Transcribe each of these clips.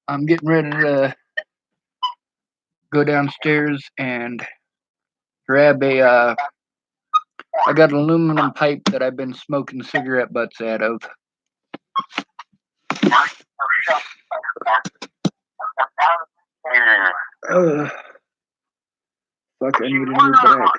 I'm getting ready to go downstairs and grab I got an aluminum pipe that I've been smoking cigarette butts out of. Uh, Fuck, I need a new bag.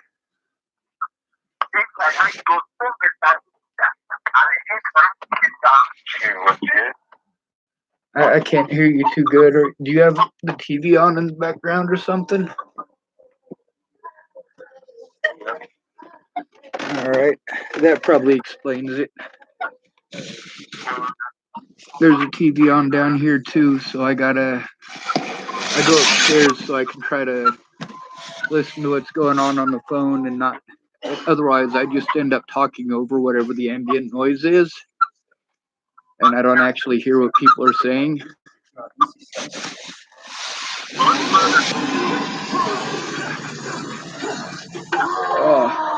I can't hear you too good. Or do you have the TV on in the background or something? All right, that probably explains it. There's a TV on down here too, so I go upstairs so I can try to listen to what's going on the phone and not. Otherwise, I just end up talking over whatever the ambient noise is, and I don't actually hear what people are saying. Oh.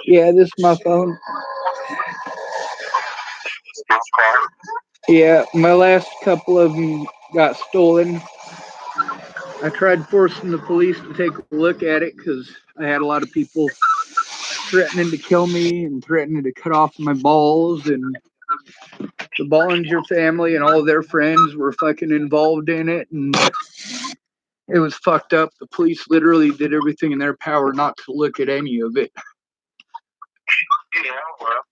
Yeah, this is my phone. Yeah, my last couple of them got stolen. I tried forcing the police to take a look at it because I had a lot of people threatening to kill me and threatening to cut off my balls, and the Bollinger family and all their friends were fucking involved in it, and it was fucked up. The police literally did everything in their power not to look at any of it. Yeah, well,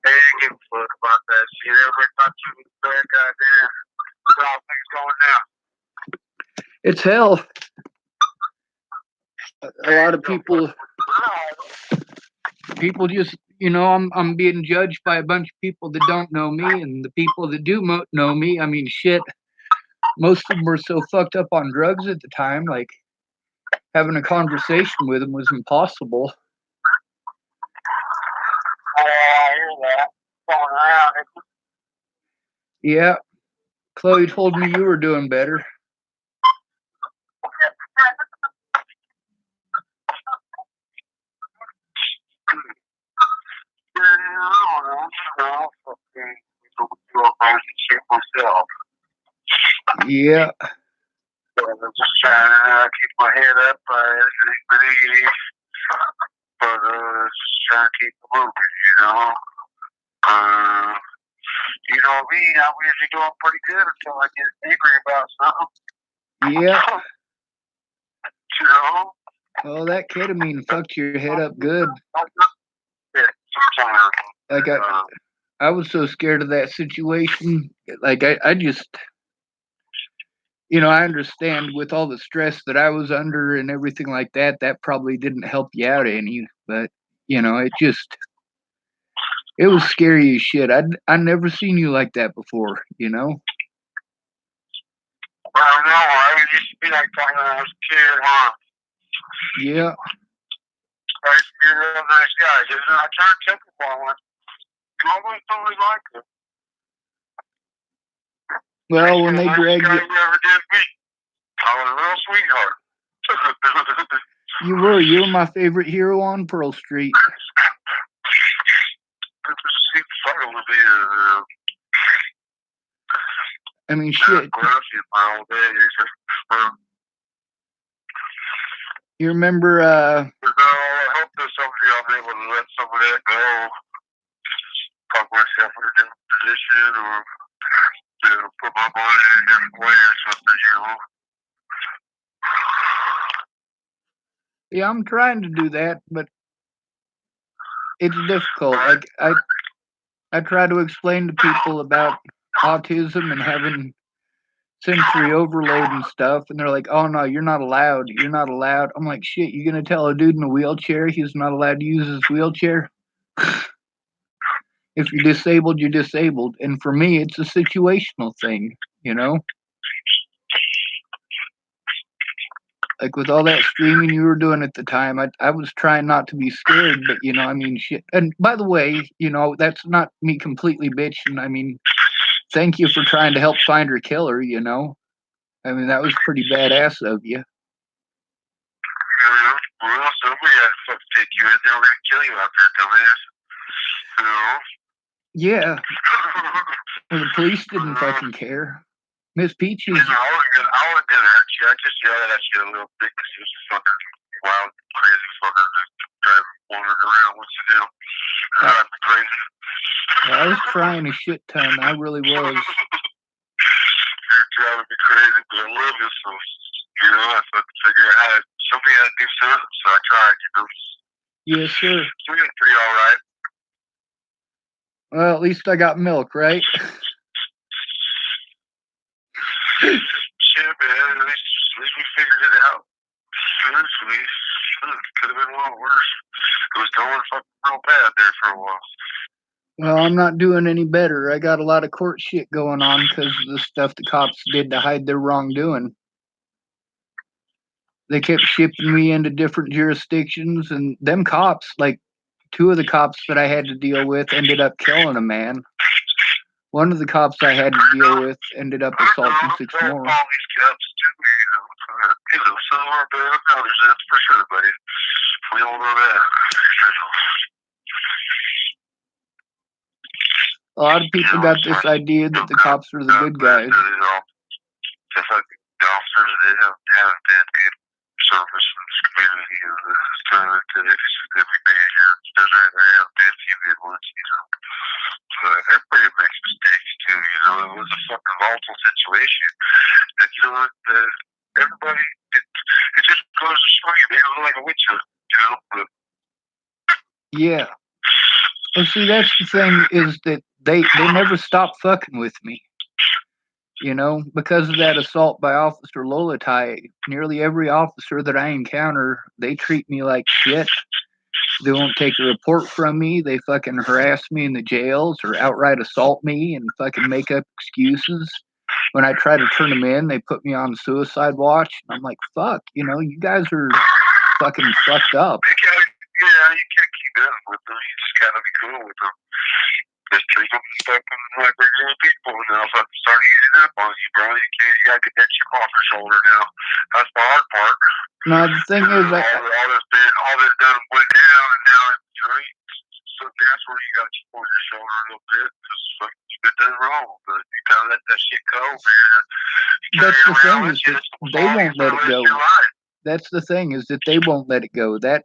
they didn't give a fuck about that shit. Everybody thought you was bad, goddamn. How things going now? It's hell. A lot of people just, I'm being judged by a bunch of people that don't know me, and the people that do know me, I mean, shit, most of them were so fucked up on drugs at the time, like having a conversation with them was impossible. I hear that going around. Yeah, Chloe told me you were doing better. Yeah. I'm just trying to keep my head up, everything but easy. But just trying to keep moving, you know. You know me, I'm usually doing pretty good until I get angry about something. Yeah. You know? Oh, that ketamine fucked your head up good. Yeah, sometimes. Like I was so scared of that situation. Like I just, I understand with all the stress that I was under and everything like that, that probably didn't help you out any. But it was scary as shit. I never seen you like that before. Well, no, I used to be like that when I was a kid, huh? Yeah. I used to be a real nice guy. I turned technical one. You always totally liked it. Well, when they dragged you, you ever did me. I was a real sweetheart. You were my favorite hero on Pearl Street. I mean, shit. You remember, I hope that someday I'll be able to let some of that go. Talk myself in a different position or to put my body in a different way or something, Yeah, I'm trying to do that, but it's difficult. Like I try to explain to people about autism and having sensory overload and stuff, and they're like, "Oh no, you're not allowed. You're not allowed." I'm like, "Shit, you gonna tell a dude in a wheelchair he's not allowed to use his wheelchair?" If you're disabled, you're disabled. And for me, it's a situational thing, Like with all that screaming you were doing at the time, I was trying not to be scared, but I mean, shit. And by the way, that's not me completely bitching. I mean, thank you for trying to help find her killer, I mean, that was pretty badass of you. Well, somebody had to fucking take you in. They were gonna kill you out there, dumbass. You know? Yeah. Well, the police didn't fucking care. Miss Peaches. I wasn't gonna hurt you. I just yelled at you a little bit because you was fucking wild, crazy fucker just driving, wandering around. What's the deal? You're driving me crazy. I was trying a shit ton. I really was. You're driving me crazy, but I love you, so, you know, I figured out somebody had to do something, so I tried, you know. Yes, sir. So we got pretty alright. Well, at least I got milk, right? Shit, man, at least we figured it out. Seriously, could have been a lot worse. It was going fucking real bad there for a while. Well, I'm not doing any better. I got a lot of court shit going on because of the stuff the cops did to hide their wrongdoing. They kept shipping me into different jurisdictions, and them cops, like 2 of the cops that I had to deal with, ended up killing a man. One of the cops I had to deal with ended up assaulting 6 more. All these cops too, you know, some are better than others, that's for sure, buddy. We all know that. A lot of people got this idea that the cops are the good guys. The fucking officers, they haven't been good service in this community in this time that we made here. There have been a few good ones, you know. Everybody makes mistakes too, you know. It was a fucking volatile situation. And you know what? Everybody, it just goes to show you, man, it was like a witch hunt, you know. But, yeah. Well, see, that's the thing, is that they never stopped fucking with me. You know, because of that assault by Officer Lolatai, nearly every officer that I encounter, they treat me like shit. They won't take a report from me. They fucking harass me in the jails or outright assault me and fucking make up excuses. When I try to turn them in, they put me on suicide watch. I'm like, fuck, you know, you guys are fucking fucked up. Yeah, you can't keep in with them. You just gotta be cool with them. Just treat them fucking like regular people, and they'll fucking start easing up on you, bro. You gotta get that chip off your shoulder now. That's the hard part. No, the thing is, all this done went down, and now it's right. So that's where you got to chip on your shoulder a little bit, because you've been done wrong. But you gotta let that shit go, man. That's the thing, is that they won't let it go. That's the thing, is that they won't let it go. That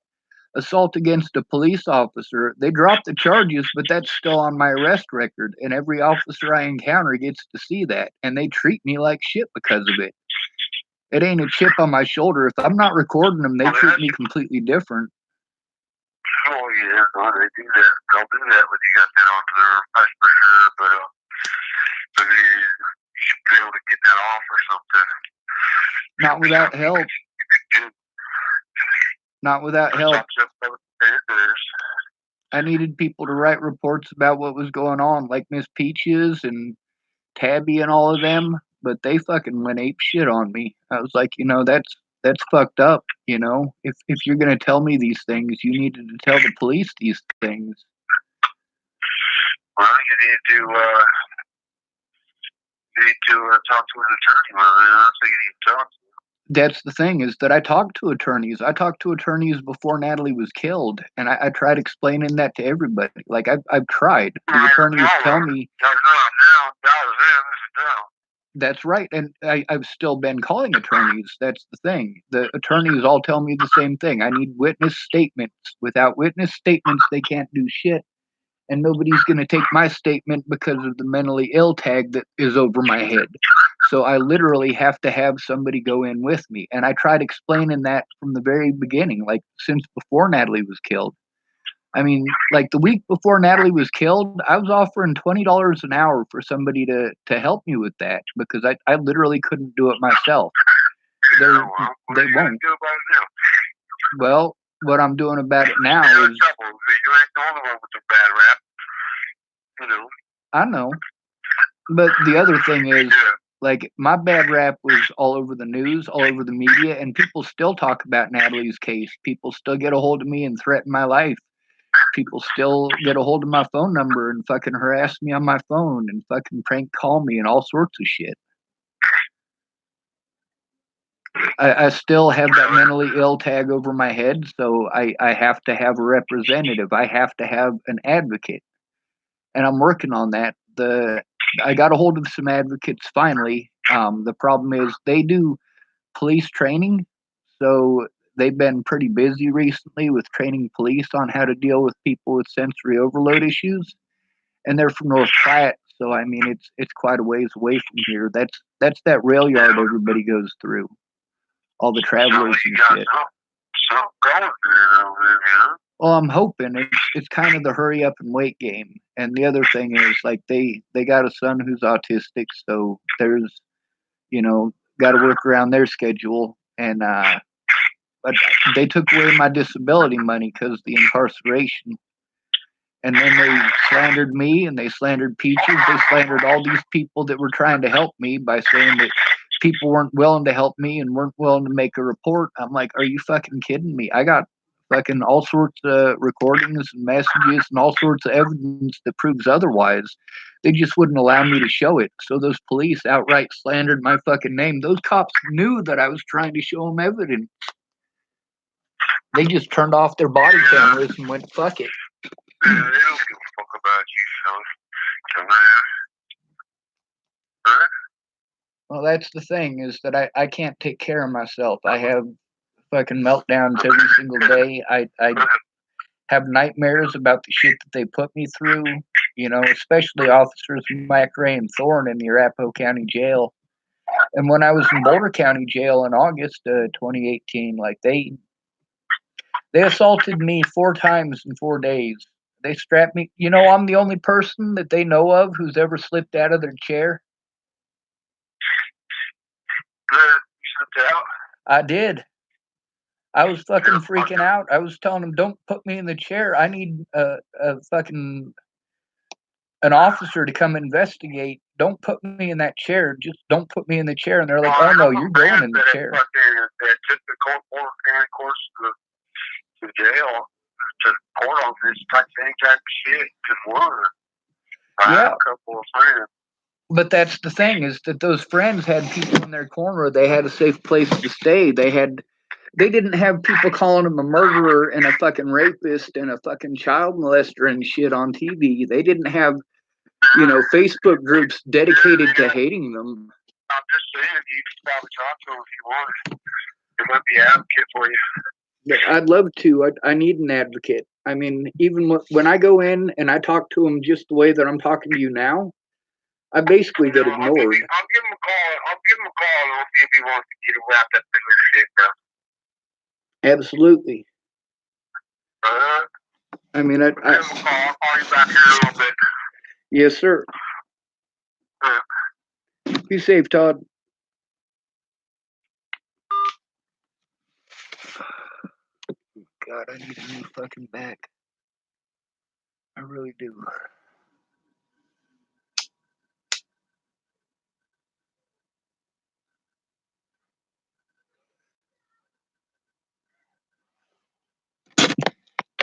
assault against a police officer, they dropped the charges, but that's still on my arrest record, and every officer I encounter gets to see that, and they treat me like shit because of it. It ain't a chip on my shoulder. If I'm not recording them, they treat me completely different. Oh yeah, no, they do that. They'll do that when you got that on there, that's for sure. But you should be able to get that off or something. Not without help. Not without help. I needed people to write reports about what was going on, like Miss Peaches and Tabby and all of them, but they fucking went ape shit on me. I was like, you know, that's fucked up, you know. If you're gonna tell me these things, you needed to tell the police these things. Well, you need to talk to an attorney. I think you need to talk to. That's the thing, is that I talked to attorneys. I talked to attorneys before Natalie was killed, and I tried explaining that to everybody. Like, I've tried. The attorneys tell me. That's right, and I've still been calling attorneys. That's the thing. The attorneys all tell me the same thing. I need witness statements. Without witness statements, they can't do shit. And nobody's going to take my statement because of the mentally ill tag that is over my head. So I literally have to have somebody go in with me. And I tried explaining that from the very beginning, like since before Natalie was killed. I mean, like the week before Natalie was killed, I was offering $20 an hour for somebody to help me with that, because I literally couldn't do it myself. They won't. Well, what I'm doing about it now is. You ain't the only one with the bad rap. You know. I know. But the other thing is, like, my bad rap was all over the news, all over the media, and people still talk about Natalie's case. People still get a hold of me and threaten my life. People still get a hold of my phone number and fucking harass me on my phone and fucking prank call me and all sorts of shit. I still have that mentally ill tag over my head, so I have to have a representative. I have to have an advocate, and I'm working on that. I got a hold of some advocates finally. The problem is they do police training, so they've been pretty busy recently with training police on how to deal with people with sensory overload issues, and they're from North Platte, so I mean it's quite a ways away from here. That's that rail yard everybody goes through, all the travelers and shit. Some going there over there. Well, I'm hoping it's kind of the hurry up and wait game. And the other thing is like they got a son who's autistic, so there's got to work around their schedule. And but they took away my disability money because of the incarceration. And then they slandered me and they slandered Peaches. They slandered all these people that were trying to help me by saying that people weren't willing to help me and weren't willing to make a report. I'm like, are you fucking kidding me? I got fucking all sorts of recordings and messages and all sorts of evidence that proves otherwise. They just wouldn't allow me to show it. So those police outright slandered my fucking name. Those cops knew that I was trying to show them evidence. They just turned off their body cameras and went, fuck it. They don't give a fuck about you, son. Huh? Well, that's the thing is that I can't take care of myself. I have fucking meltdowns every single day. I have nightmares about the shit that they put me through, especially officers McRae and Thorne in the Arapahoe County Jail. And when I was in Boulder County Jail in August 2018, like they assaulted me 4 times in 4 days. They strapped me. I'm the only person that they know of who's ever slipped out of their chair. You slipped out? I did. I was fucking freaking out. I was telling them, don't put me in the chair. I need a fucking an officer to come investigate. Don't put me in that chair. Just don't put me in the chair. And they're like, oh no, you're going in the chair. That took the Boulder County course to jail to court on this type of shit to work. I have a couple of friends. But that's the thing is that those friends had people in their corner. They had a safe place to stay. They didn't have people calling them a murderer and a fucking rapist and a fucking child molester and shit on TV. They didn't have, Facebook groups dedicated to hating them. I'm just saying, you can probably talk to them if you want. There might be an advocate for you. I'd love to. I need an advocate. I mean, even when I go in and I talk to them just the way that I'm talking to you now, I basically get ignored. I'll give him a call and I'll see if he wants to get wrapped up in this shit now. Absolutely. I mean, I'll give him a call. I'll call you back here in a little bit. Yes, sir. Be safe, Todd. God, I need a new fucking back. I really do.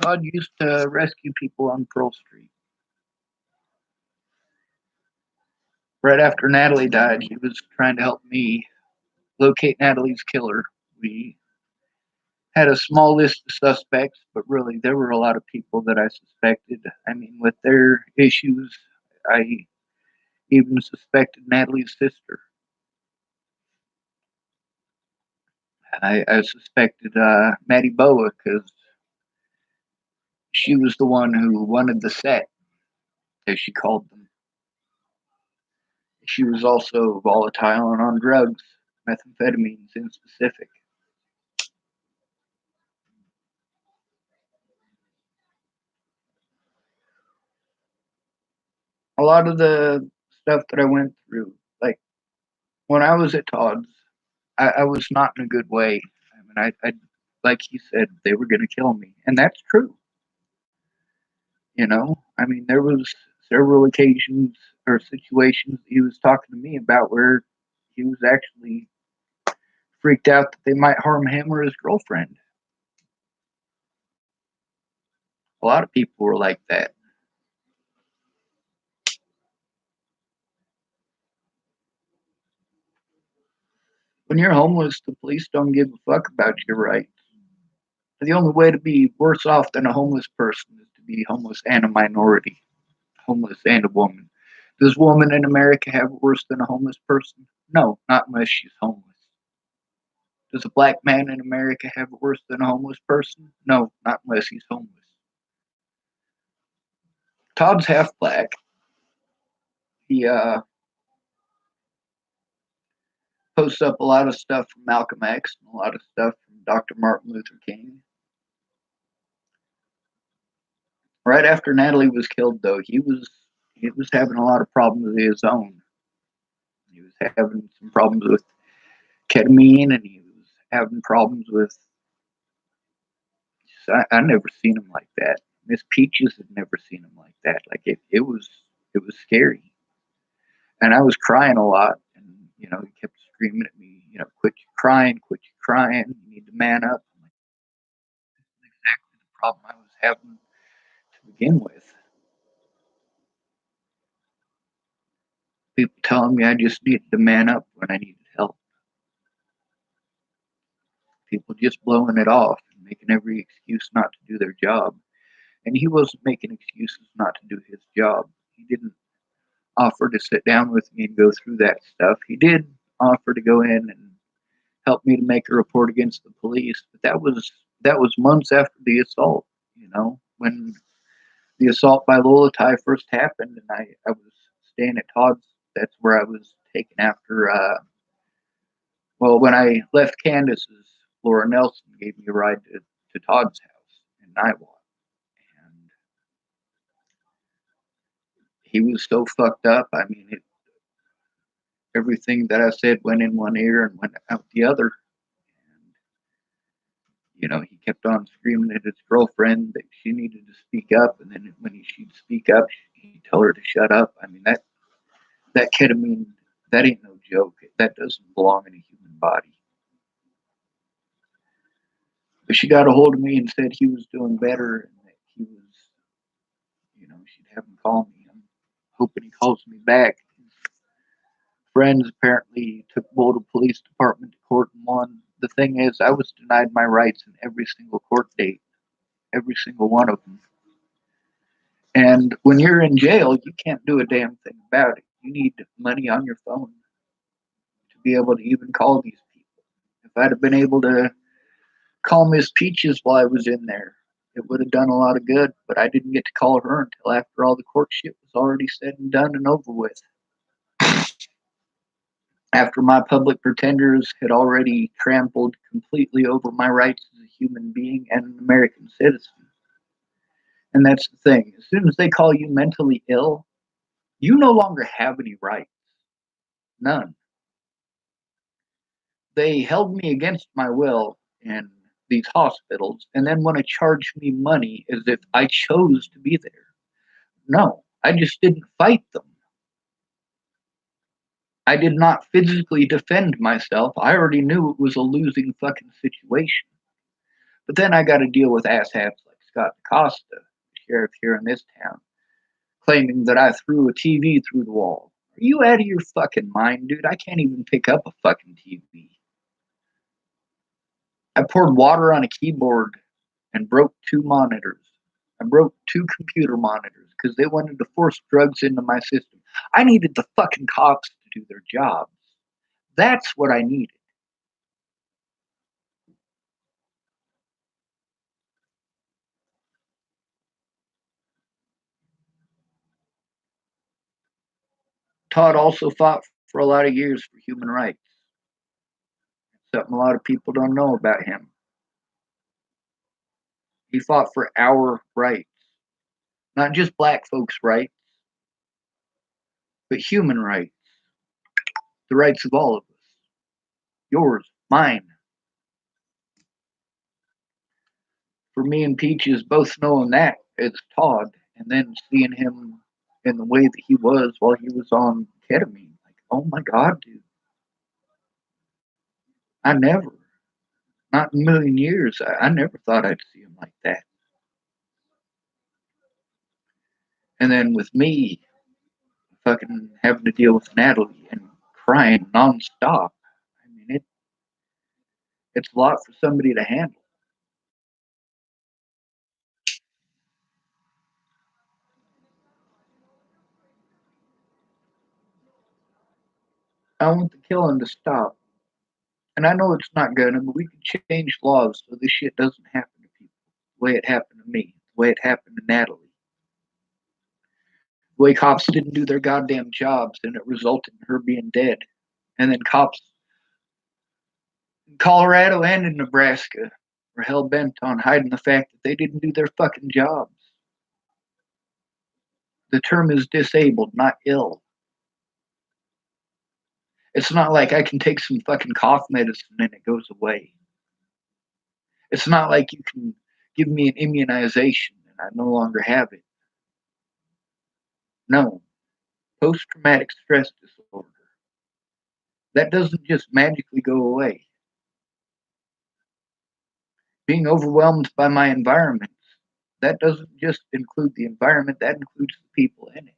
Todd used to rescue people on Pearl Street. Right after Natalie died, he was trying to help me locate Natalie's killer. We had a small list of suspects, but really there were a lot of people that I suspected. I mean, with their issues, I even suspected Natalie's sister. I suspected Maddie Boa because she was the one who wanted the set, as she called them. She was also volatile and on drugs, methamphetamines in specific. A lot of the stuff that I went through, like when I was at Todd's, I was not in a good way. I mean, I like he said, they were going to kill me, and that's true. I mean, there was several occasions or situations he was talking to me about where he was actually freaked out that they might harm him or his girlfriend. A lot of people were like that. When you're homeless, the police don't give a fuck about your rights. The only way to be worse off than a homeless person is to be homeless and a minority, homeless and a woman. Does woman in America have it worse than a homeless person? No, not unless she's homeless. Does a black man in America have it worse than a homeless person? No, not unless he's homeless. Todd's half black. He posts up a lot of stuff from Malcolm X and a lot of stuff from Dr. Martin Luther King. Right after Natalie was killed, though, he was having a lot of problems of his own. He was having some problems with ketamine, and he was having problems with. I never seen him like that. Miss Peaches had never seen him like that. Like it was scary, and I was crying a lot. And he kept screaming at me, quit your crying, quit your crying. You need to man up. I'm like, this is exactly the problem I was having to begin with. People telling me I just needed to man up when I needed help. People just blowing it off and making every excuse not to do their job. And he wasn't making excuses not to do his job. He didn't offer to sit down with me and go through that stuff. He did offer to go in and help me to make a report against the police, but that was months after the assault. When the assault by Lolatai first happened, and I was staying at Todd's. That's where I was taken after. Well, when I left Candace's, Laura Nelson gave me a ride to Todd's house in Niwot. And he was so fucked up. I mean, everything that I said went in one ear and went out the other. And, he kept on screaming at his girlfriend that she needed to speak up. And then when she'd speak up, he'd tell her to shut up. I mean, that ketamine, that ain't no joke. That doesn't belong in a human body. But she got a hold of me and said he was doing better and that he was, she'd have him call me. I'm hoping he calls me back. His friends apparently took Boulder Police Department to court and won. The thing is, I was denied my rights in every single court date, every single one of them. And when you're in jail, you can't do a damn thing about it. You need money on your phone to be able to even call these people. If I'd have been able to call Miss Peaches while I was in there, it would have done a lot of good, but I didn't get to call her until after all the court shit was already said and done and over with. After my public pretenders had already trampled completely over my rights as a human being and an American citizen. And that's the thing. As soon as they call you mentally ill, you no longer have any rights. None. They held me against my will in these hospitals and then want to charge me money as if I chose to be there. No, I just didn't fight them. I did not physically defend myself. I already knew it was a losing fucking situation. But then I got to deal with asshats like Scott DaCosta, the sheriff here in this town, claiming that I threw a TV through the wall. Are you out of your fucking mind, dude? I can't even pick up a fucking TV. I poured water on a keyboard and broke 2 monitors. I broke 2 computer monitors because they wanted to force drugs into my system. I needed the fucking cops to do their jobs. That's what I needed. Todd also fought for a lot of years for human rights. Something a lot of people don't know about him. He fought for our rights, not just black folks' rights, but human rights, the rights of all of us. Yours, mine. For me and Peaches both knowing that as Todd, and then seeing him in the way that he was while he was on ketamine. Like, oh my God, dude. I never, not in a million years, I never thought I'd see him like that. And then with me, fucking having to deal with Natalie and crying nonstop. I mean, It's a lot for somebody to handle. I want the killing to stop. And I know it's not gonna, but we can change laws so this shit doesn't happen to people. The way it happened to me, the way it happened to Natalie. The way cops didn't do their goddamn jobs and it resulted in her being dead. And then cops in Colorado and in Nebraska were hell bent on hiding the fact that they didn't do their fucking jobs. The term is disabled, not ill. It's not like I can take some fucking cough medicine and it goes away. It's not like you can give me an immunization and I no longer have it. No. Post traumatic stress disorder. That doesn't just magically go away. Being overwhelmed by my environment, that doesn't just include the environment, that includes the people in it.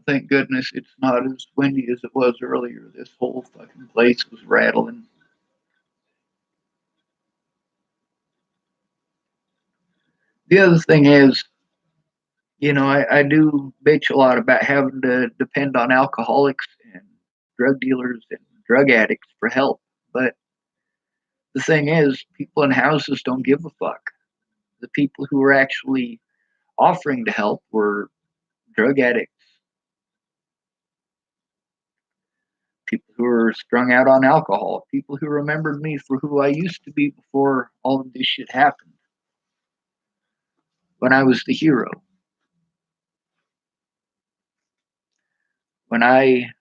Thank goodness it's not as windy as it was earlier. This whole fucking place was rattling. The other thing is, I do bitch a lot about having to depend on alcoholics and drug dealers and drug addicts for help. But the thing is, people in houses don't give a fuck. The people who were actually offering to help were drug addicts, people who were strung out on alcohol, people who remembered me for who I used to be before all of this shit happened, when I was the hero. When I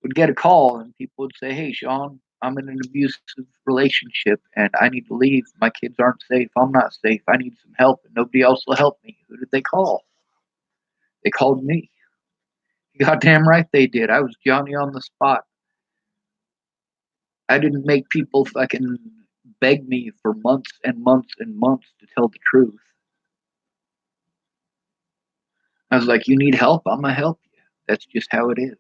would get a call and people would say, "Hey, Sean, I'm in an abusive relationship and I need to leave. My kids aren't safe. I'm not safe. I need some help and nobody else will help me." Who did they call? They called me. Goddamn right they did. I was Johnny on the spot. I didn't make people fucking beg me for months and months and months to tell the truth. I was like, "You need help? I'm gonna help you. That's just how it is."